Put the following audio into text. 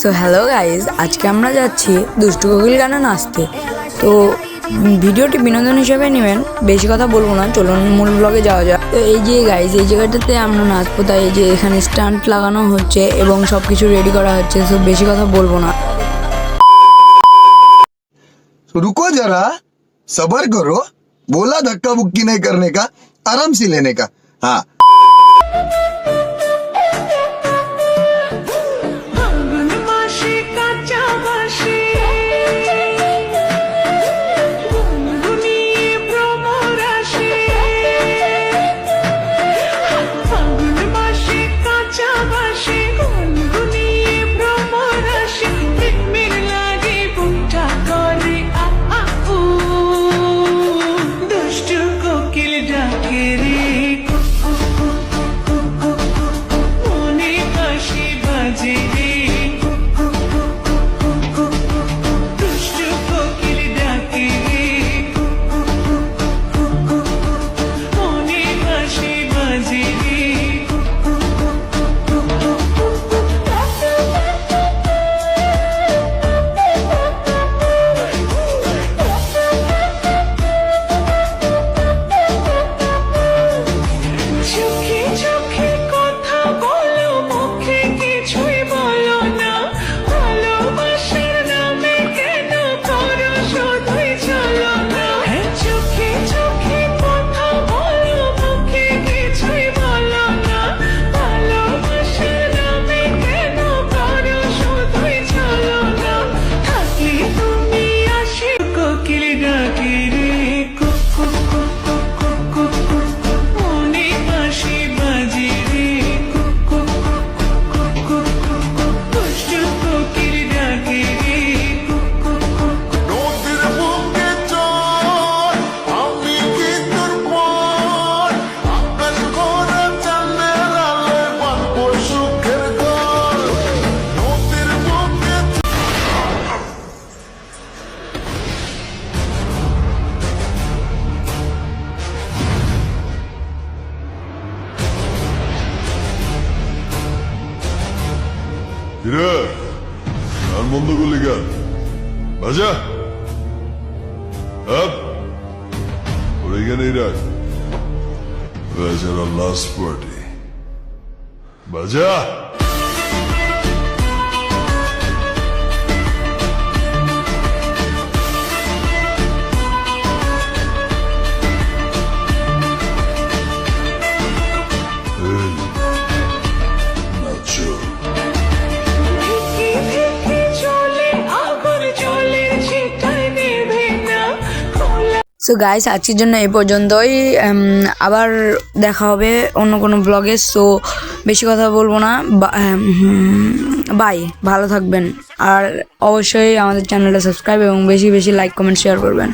So hello guys, আজকে আমরা যাচ্ছি দুষ্টু কোকিল গানে নাচতে। তো ভিডিওটি বিনোদন হিসেবে নেবেন, বেশি কথা বলবো না, চলুন মূল ব্লগে যাওয়া যাক। তো এই যে গাইজ, এই জায়গাটাতে আমরা নাচবো, তাই এই যে এখানে স্টান্ট লাগানো হচ্ছে এবং সব কিছু রেডি করা হচ্ছে। সো বেশি কথা বলবো না। रुको जरा, सबर करो। बोला धक्का बुक्की नहीं करने का, आराम से लेने का। हाँ, কিরে গান বন্ধ করলি কেন? বাজা ওর এখানেই রাখ। বাজার লাস্ট পার্টি বাজা। সো গাইস, আজকের জন্য এই পর্যন্তই। আবার দেখা হবে অন্য কোনো ব্লগে। সো বেশি কথা বলবো না, বাই, ভালো থাকবেন। আর অবশ্যই আমাদের চ্যানেলটা সাবস্ক্রাইব এবং বেশি বেশি লাইক কমেন্ট শেয়ার করবেন।